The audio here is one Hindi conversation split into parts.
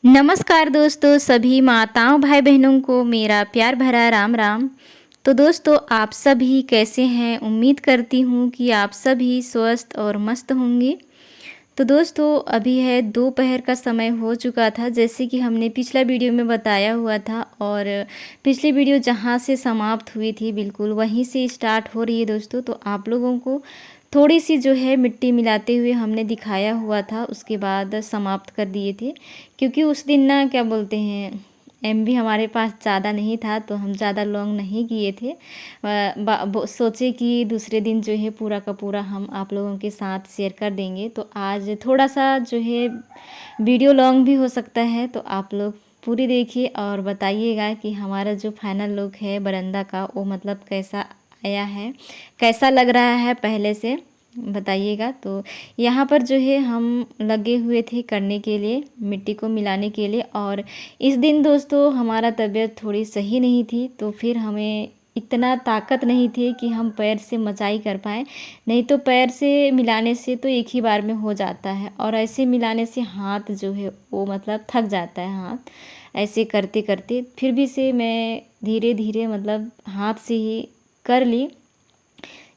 नमस्कार दोस्तों, सभी माताओं भाई बहनों को मेरा प्यार भरा राम राम। तो दोस्तों, आप सभी कैसे हैं? उम्मीद करती हूँ कि आप सभी स्वस्थ और मस्त होंगे। तो दोस्तों, अभी है दोपहर का समय हो चुका था, जैसे कि हमने पिछला वीडियो में बताया हुआ था। और पिछली वीडियो जहाँ से समाप्त हुई थी बिल्कुल वहीं से स्टार्ट हो रही है दोस्तों। तो आप लोगों को थोड़ी सी जो है मिट्टी मिलाते हुए हमने दिखाया हुआ था, उसके बाद समाप्त कर दिए थे। क्योंकि उस दिन ना क्या बोलते हैं, एमबी हमारे पास ज़्यादा नहीं था, तो हम ज़्यादा लॉन्ग नहीं किए थे। सोचे कि दूसरे दिन जो है पूरा का पूरा हम आप लोगों के साथ शेयर कर देंगे। तो आज थोड़ा सा जो है वीडियो लॉन्ग भी हो सकता है, तो आप लोग पूरी देखिए और बताइएगा कि हमारा जो फाइनल लुक है बरंदा का, वो मतलब कैसा आया है, कैसा लग रहा है पहले से बताइएगा। तो यहाँ पर जो है हम लगे हुए थे करने के लिए, मिट्टी को मिलाने के लिए। और इस दिन दोस्तों हमारा तबीयत थोड़ी सही नहीं थी, तो फिर हमें इतना ताकत नहीं थी कि हम पैर से मचाई कर पाएँ। नहीं तो पैर से मिलाने से तो एक ही बार में हो जाता है, और ऐसे मिलाने से हाथ जो है वो मतलब थक जाता है हाथ ऐसे करते करते। फिर भी से मैं धीरे धीरे मतलब हाथ से ही कर ली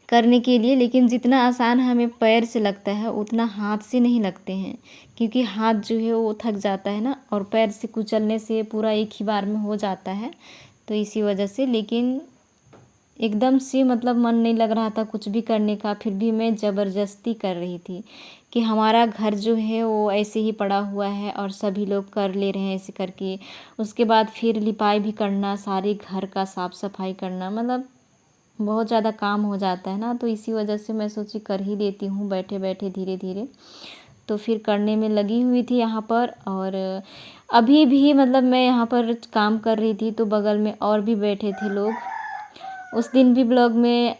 करने के लिए। लेकिन जितना आसान हमें पैर से लगता है उतना हाथ से नहीं लगते हैं, क्योंकि हाथ जो है वो थक जाता है ना, और पैर से कुचलने से पूरा एक ही बार में हो जाता है। तो इसी वजह से, लेकिन एकदम से मतलब मन नहीं लग रहा था कुछ भी करने का, फिर भी मैं ज़बरदस्ती कर रही थी कि हमारा घर जो है वो ऐसे ही पड़ा हुआ है और सभी लोग कर ले रहे हैं ऐसे करके। उसके बाद फिर लिपाई भी करना, सारे घर का साफ़ सफाई करना, मतलब बहुत ज़्यादा काम हो जाता है ना। तो इसी वजह से मैं सोची कर ही देती हूँ बैठे बैठे धीरे धीरे। तो फिर करने में लगी हुई थी यहाँ पर। और अभी भी मतलब मैं यहाँ पर काम कर रही थी, तो बगल में और भी बैठे थे लोग। उस दिन भी ब्लॉग में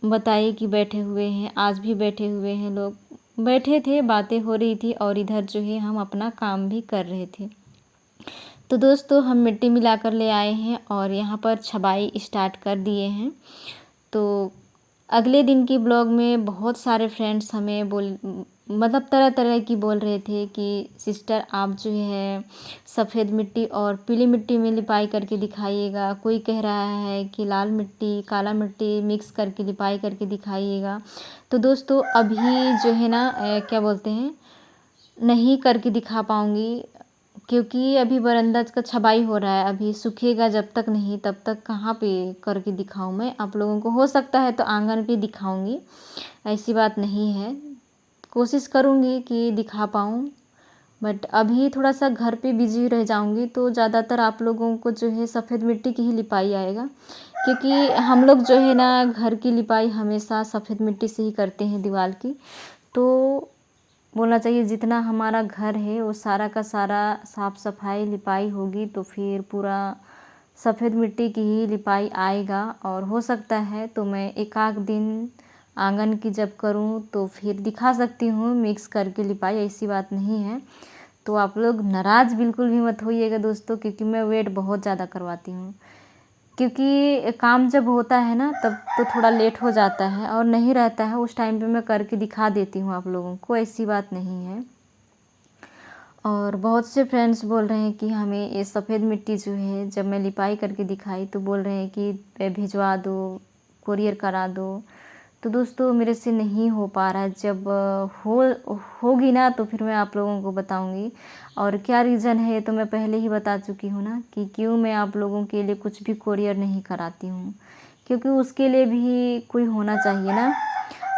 बताइए कि बैठे हुए हैं, आज भी बैठे हुए हैं लोग। बैठे थे, बातें हो रही थी, और इधर जो है हम अपना काम भी कर रहे थे। तो दोस्तों, हम मिट्टी मिलाकर ले आए हैं और यहाँ पर छबाई स्टार्ट कर दिए हैं। तो अगले दिन की ब्लॉग में बहुत सारे फ्रेंड्स हमें मतलब तरह तरह की बोल रहे थे कि सिस्टर आप जो है सफ़ेद मिट्टी और पीली मिट्टी में लिपाई करके दिखाइएगा। कोई कह रहा है कि लाल मिट्टी काला मिट्टी मिक्स करके लिपाई करके दिखाइएगा। तो दोस्तों, अभी जो है ना क्या बोलते हैं, नहीं करके दिखा पाऊँगी, क्योंकि अभी बरंदा का छबाई हो रहा है। अभी सूखेगा जब तक नहीं, तब तक कहाँ पे करके दिखाऊं मैं आप लोगों को। हो सकता है तो आंगन पे दिखाऊंगी, ऐसी बात नहीं है। कोशिश करूंगी कि दिखा पाऊँ, बट अभी थोड़ा सा घर पे बिजी रह जाऊंगी, तो ज़्यादातर आप लोगों को जो है सफ़ेद मिट्टी की ही लिपाई आएगा। क्योंकि हम लोग जो है ना घर की लिपाई हमेशा सफ़ेद मिट्टी से ही करते हैं दीवार की। तो बोलना चाहिए जितना हमारा घर है वो सारा का सारा साफ़ सफाई लिपाई होगी, तो फिर पूरा सफ़ेद मिट्टी की ही लिपाई आएगा। और हो सकता है तो मैं एक आध दिन आंगन की जब करूं तो फिर दिखा सकती हूँ मिक्स करके लिपाई, ऐसी बात नहीं है। तो आप लोग नाराज़ बिल्कुल भी मत होइएगा दोस्तों, क्योंकि मैं वेट बहुत ज़्यादा करवाती हूँ। क्योंकि काम जब होता है ना तब तो थोड़ा लेट हो जाता है, और नहीं रहता है उस टाइम पे मैं करके दिखा देती हूँ आप लोगों को, ऐसी बात नहीं है। और बहुत से फ्रेंड्स बोल रहे हैं कि हमें ये सफ़ेद मिट्टी जो है जब मैं लिपाई करके दिखाई तो बोल रहे हैं कि भिजवा दो, कुरियर करा दो। तो दोस्तों, मेरे से नहीं हो पा रहा है। जब होगी ना तो फिर मैं आप लोगों को बताऊंगी। और क्या रीज़न है तो मैं पहले ही बता चुकी हूँ ना कि क्यों मैं आप लोगों के लिए कुछ भी कुरियर नहीं कराती हूँ। क्योंकि उसके लिए भी कोई होना चाहिए ना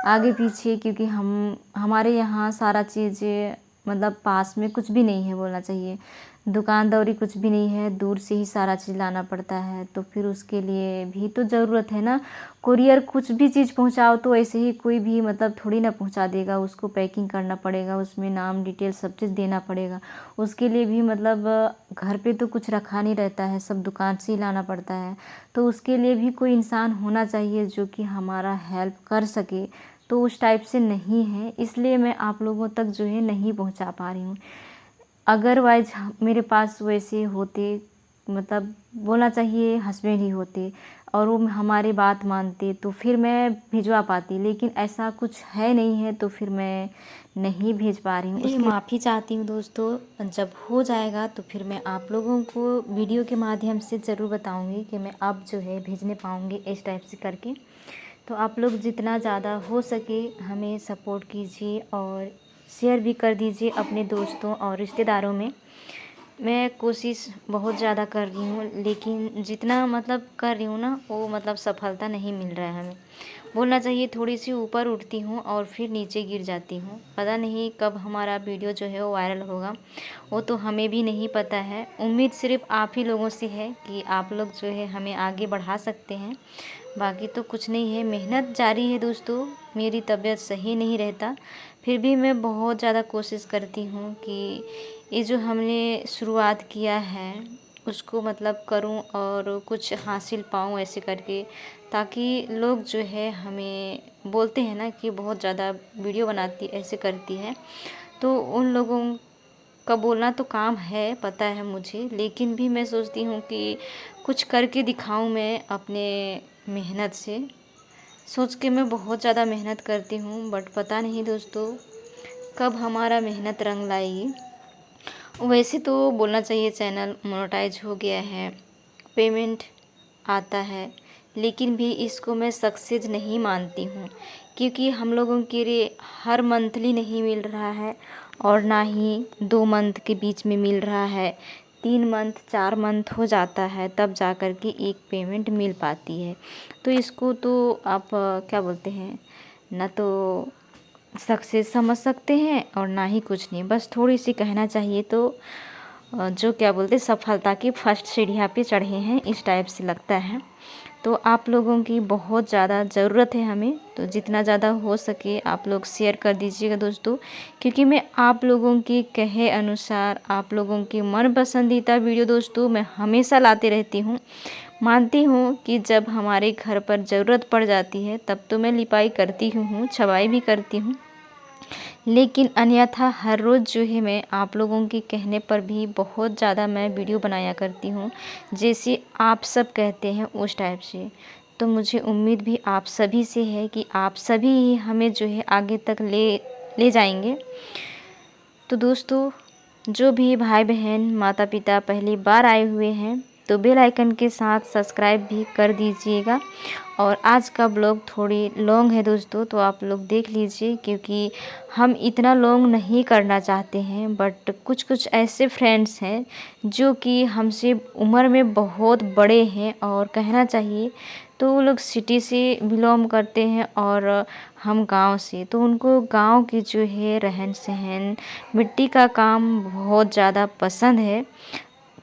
आगे पीछे, क्योंकि हमारे यहाँ सारा चीज़ मतलब पास में कुछ भी नहीं है बोलना चाहिए। दुकान दौरी कुछ भी नहीं है, दूर से ही सारा चीज़ लाना पड़ता है। तो फिर उसके लिए भी तो ज़रूरत है ना। कुरियर कुछ भी चीज़ पहुंचाओ तो ऐसे ही कोई भी मतलब थोड़ी ना पहुंचा देगा, उसको पैकिंग करना पड़ेगा, उसमें नाम डिटेल सब चीज़ देना पड़ेगा। उसके लिए भी मतलब घर पे तो कुछ रखा नहीं रहता है, सब दुकान से ही लाना पड़ता है। तो उसके लिए भी कोई इंसान होना चाहिए जो कि हमारा हेल्प कर सके। तो उस टाइप से नहीं है, इसलिए मैं आप लोगों तक जो है नहीं पहुंचा पा रही हूँ। अदरवाइज मेरे पास वैसे होते मतलब बोलना चाहिए हस्बैंड ही होते और वो हमारी बात मानते तो फिर मैं भिजवा पाती, लेकिन ऐसा कुछ है नहीं है तो फिर मैं नहीं भेज पा रही हूँ। उसके माफ़ी चाहती हूँ दोस्तों। जब हो जाएगा तो फिर मैं आप लोगों को वीडियो के माध्यम से ज़रूर बताऊँगी कि मैं अब जो है भेजने पाऊँगी इस टाइप से करके। तो आप लोग जितना ज़्यादा हो सके हमें सपोर्ट कीजिए और शेयर भी कर दीजिए अपने दोस्तों और रिश्तेदारों में। मैं कोशिश बहुत ज़्यादा कर रही हूँ, लेकिन जितना मतलब कर रही हूँ ना वो मतलब सफलता नहीं मिल रहा है हमें। बोलना चाहिए थोड़ी सी ऊपर उठती हूँ और फिर नीचे गिर जाती हूँ। पता नहीं कब हमारा वीडियो जो है वो वायरल होगा, वो तो हमें भी नहीं पता है। उम्मीद सिर्फ आप ही लोगों से है कि आप लोग जो है हमें आगे बढ़ा सकते हैं, बाकी तो कुछ नहीं है। मेहनत जारी है दोस्तों। मेरी तबीयत सही नहीं रहता, फिर भी मैं बहुत ज़्यादा कोशिश करती हूँ कि ये जो हमने शुरुआत किया है उसको मतलब करूँ और कुछ हासिल पाऊँ ऐसे करके, ताकि लोग जो है हमें बोलते हैं ना कि बहुत ज़्यादा वीडियो बनाती ऐसे करती है, तो उन लोगों का बोलना तो काम है, पता है मुझे, लेकिन भी मैं सोचती हूँ कि कुछ करके दिखाऊँ मैं अपने मेहनत से। सोच के मैं बहुत ज़्यादा मेहनत करती हूँ, बट पता नहीं दोस्तों कब हमारा मेहनत रंग लाएगी। वैसे तो बोलना चाहिए चैनल मोनेटाइज हो गया है, पेमेंट आता है, लेकिन भी इसको मैं सक्सेस नहीं मानती हूँ, क्योंकि हम लोगों के लिए हर मंथली नहीं मिल रहा है और ना ही 2 मंथ के बीच में मिल रहा है। 3 मंथ 4 मंथ हो जाता है तब जा कर के एक पेमेंट मिल पाती है। तो इसको तो आप क्या बोलते हैं ना, तो सक्सेस समझ सकते हैं और ना ही कुछ नहीं। बस थोड़ी सी कहना चाहिए तो जो क्या बोलते सफलता की फर्स्ट सीढ़ियाँ पे चढ़े हैं इस टाइप से लगता है। तो आप लोगों की बहुत ज़्यादा ज़रूरत है हमें, तो जितना ज़्यादा हो सके आप लोग शेयर कर दीजिएगा दोस्तों, क्योंकि मैं आप लोगों के कहे अनुसार आप लोगों की मन पसंदीदा वीडियो दोस्तों मैं हमेशा लाते रहती हूँ। मानती हूँ कि जब हमारे घर पर ज़रूरत पड़ जाती है तब तो मैं लिपाई करती हूँ, छपाई भी करती हूँ, लेकिन अन्यथा हर रोज़ जो है मैं आप लोगों के कहने पर भी बहुत ज़्यादा मैं वीडियो बनाया करती हूँ, जैसे आप सब कहते हैं उस टाइप से। तो मुझे उम्मीद भी आप सभी से है कि आप सभी ही हमें जो है आगे तक ले जाएंगे। तो दोस्तों जो भी भाई बहन माता पिता पहली बार आए हुए हैं तो बेल आइकन के साथ सब्सक्राइब भी कर दीजिएगा। और आज का ब्लॉग थोड़ी लॉन्ग है दोस्तों, तो आप लोग देख लीजिए, क्योंकि हम इतना लॉन्ग नहीं करना चाहते हैं, बट कुछ कुछ ऐसे फ्रेंड्स हैं जो कि हमसे उम्र में बहुत बड़े हैं और कहना चाहिए तो वो लोग सिटी से बिलोंग करते हैं और हम गांव से, तो उनको गांव की जो है रहन सहन मिट्टी का काम बहुत ज़्यादा पसंद है।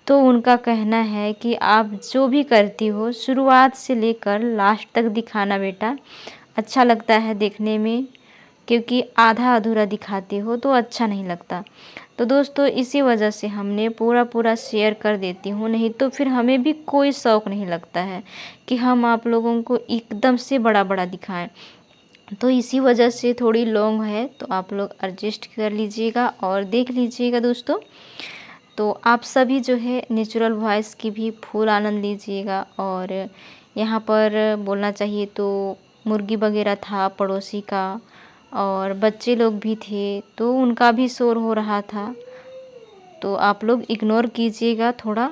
तो उनका कहना है कि आप जो भी करती हो शुरुआत से लेकर लास्ट तक दिखाना बेटा, अच्छा लगता है देखने में, क्योंकि आधा अधूरा दिखाते हो तो अच्छा नहीं लगता। तो दोस्तों इसी वजह से हमने पूरा पूरा शेयर कर देती हूँ, नहीं तो फिर हमें भी कोई शौक़ नहीं लगता है कि हम आप लोगों को एकदम से बड़ा बड़ा दिखाएं। तो इसी वजह से थोड़ी लॉन्ग है, तो आप लोग एडजस्ट कर लीजिएगा और देख लीजिएगा दोस्तों। तो आप सभी जो है नेचुरल वॉइस की भी फुल आनंद लीजिएगा। और यहाँ पर बोलना चाहिए तो मुर्गी वगैरह था पड़ोसी का और बच्चे लोग भी थे, तो उनका भी शोर हो रहा था, तो आप लोग इग्नोर कीजिएगा थोड़ा।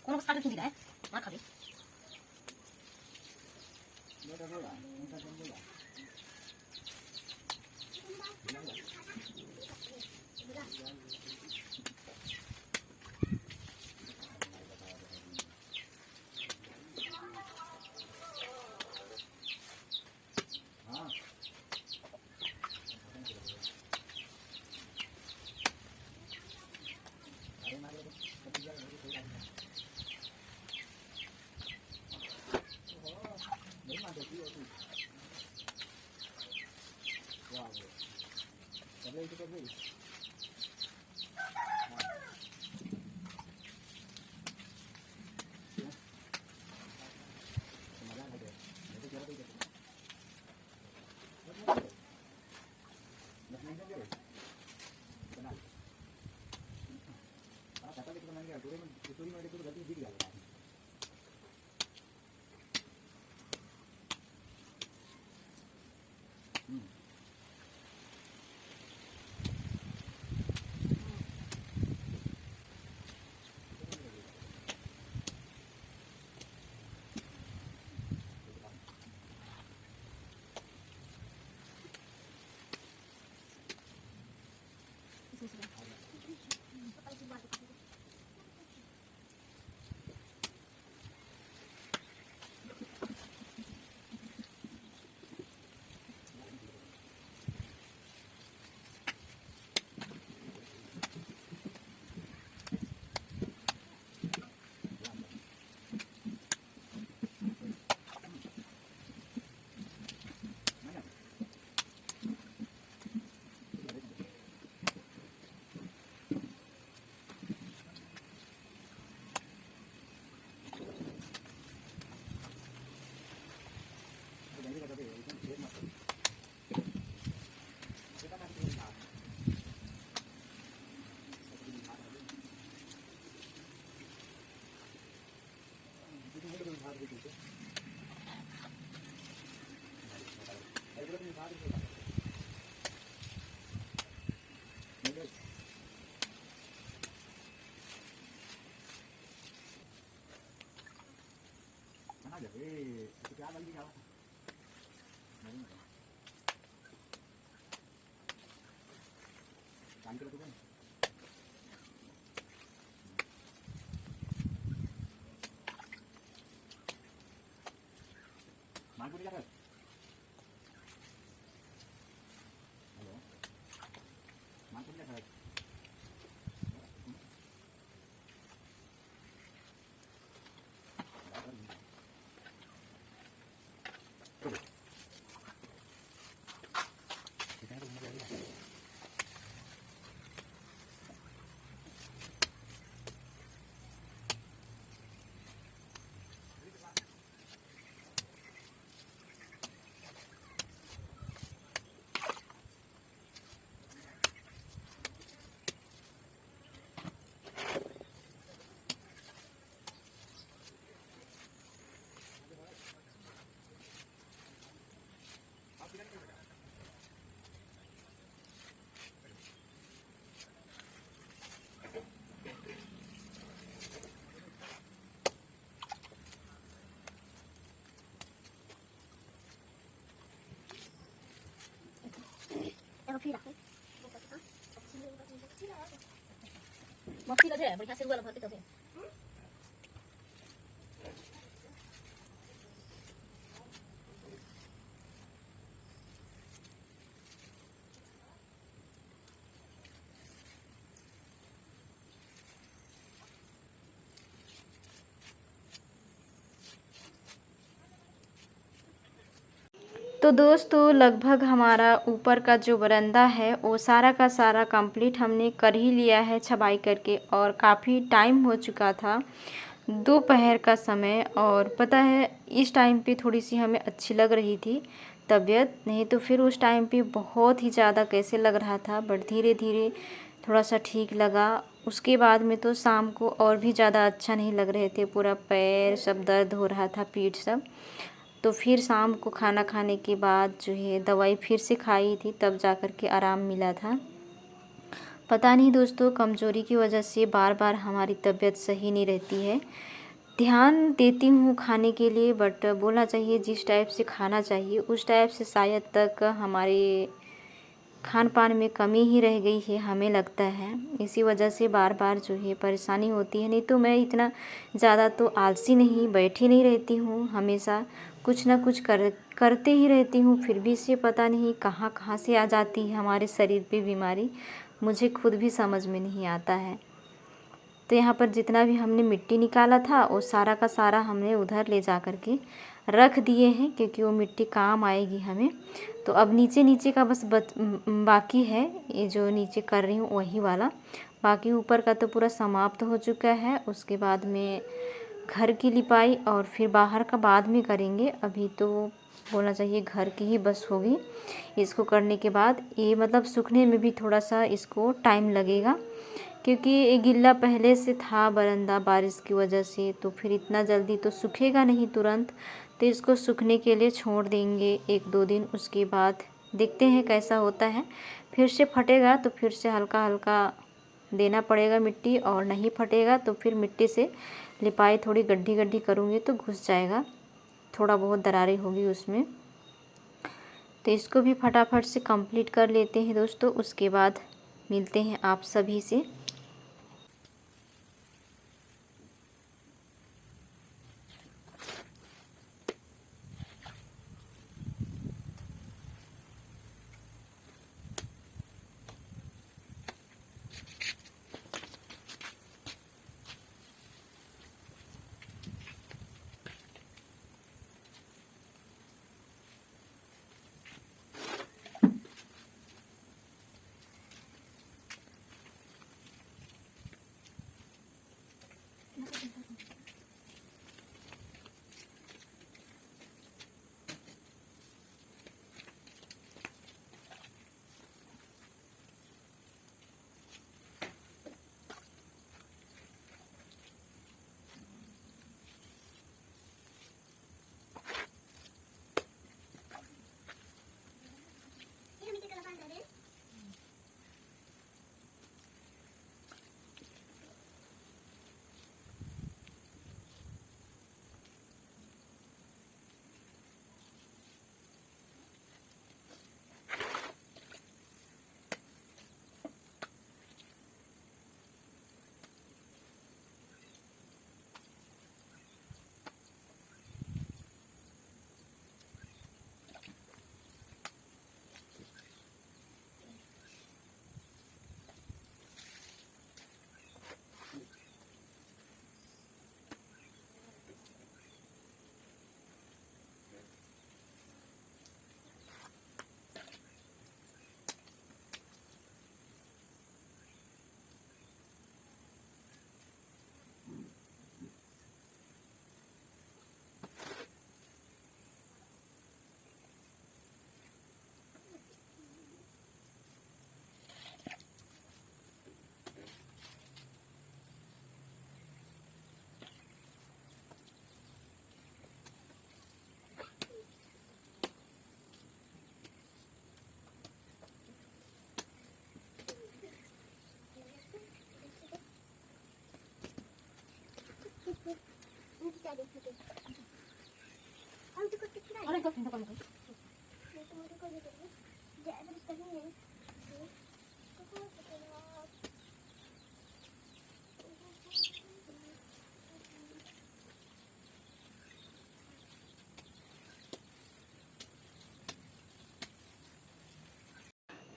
このスカルキンだね。まあ、かび。मस्ती लगे है बढ़िया से वाला भरते तबे तो दोस्तों लगभग हमारा ऊपर का जो बरामदा है वो सारा का सारा कंप्लीट हमने कर ही लिया है छबाई करके, और काफ़ी टाइम हो चुका था, दोपहर का समय। और पता है इस टाइम पे थोड़ी सी हमें अच्छी लग रही थी तबीयत, नहीं तो फिर उस टाइम पे बहुत ही ज़्यादा कैसे लग रहा था, बट धीरे धीरे थोड़ा सा ठीक लगा। उसके बाद में तो शाम को और भी ज़्यादा अच्छा नहीं लग रहे थे, पूरा पैर सब दर्द हो रहा था, पीठ सब। तो फिर शाम को खाना खाने के बाद जो है दवाई फिर से खाई थी, तब जा कर के आराम मिला था। पता नहीं दोस्तों, कमज़ोरी की वजह से बार बार हमारी तबीयत सही नहीं रहती है। ध्यान देती हूँ खाने के लिए, बट बोलना चाहिए जिस टाइप से खाना चाहिए उस टाइप से शायद तक हमारे खान पान में कमी ही रह गई है, हमें लगता है। इसी वजह से बार बार जो है परेशानी होती है। नहीं तो मैं इतना ज़्यादा तो आलसी नहीं, बैठी नहीं रहती हूँ, हमेशा कुछ ना कुछ करते ही रहती हूँ। फिर भी से पता नहीं कहाँ कहाँ से आ जाती है हमारे शरीर पे बीमारी, मुझे खुद भी समझ में नहीं आता है। तो यहाँ पर जितना भी हमने मिट्टी निकाला था वो सारा का सारा हमने उधर ले जा कर के रख दिए हैं, क्योंकि वो मिट्टी काम आएगी हमें। तो अब नीचे नीचे का बस बाकी है, ये जो नीचे कर रही हूँ वही वाला, बाकी ऊपर का तो पूरा समाप्त हो चुका है। उसके बाद में घर की लिपाई और फिर बाहर का बाद में करेंगे। अभी तो बोलना चाहिए घर की ही बस होगी। इसको करने के बाद ये मतलब सूखने में भी थोड़ा सा इसको टाइम लगेगा, क्योंकि ये गिल्ला पहले से था बरामदा बारिश की वजह से, तो फिर इतना जल्दी तो सूखेगा नहीं तुरंत। तो इसको सूखने के लिए छोड़ देंगे 1-2 दिन। उसके बाद देखते हैं कैसा होता है। फिर से फटेगा तो फिर से हल्का हल्का देना पड़ेगा मिट्टी, और नहीं फटेगा तो फिर मिट्टी से लिपाई थोड़ी गड्ढी गड्ढी करूँगी तो घुस जाएगा, थोड़ा बहुत दरारें होगी उसमें। तो इसको भी फटाफट से कंप्लीट कर लेते हैं दोस्तों। उसके बाद मिलते हैं आप सभी से।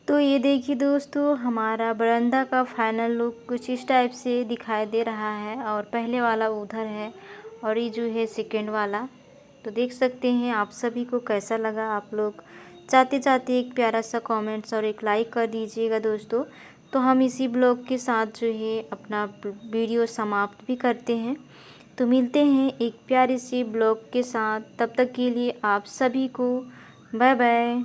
तो ये देखिए दोस्तों, हमारा बरामदा का फाइनल लुक कुछ इस टाइप से दिखाई दे रहा है, और पहले वाला उधर है और ये जो है सेकंड वाला। तो देख सकते हैं आप सभी को कैसा लगा। आप लोग चाहते चाहते एक प्यारा सा कमेंट्स और एक लाइक कर दीजिएगा दोस्तों। तो हम इसी ब्लॉग के साथ जो है अपना वीडियो समाप्त भी करते हैं। तो मिलते हैं एक प्यारे सी ब्लॉग के साथ, तब तक के लिए आप सभी को बाय बाय।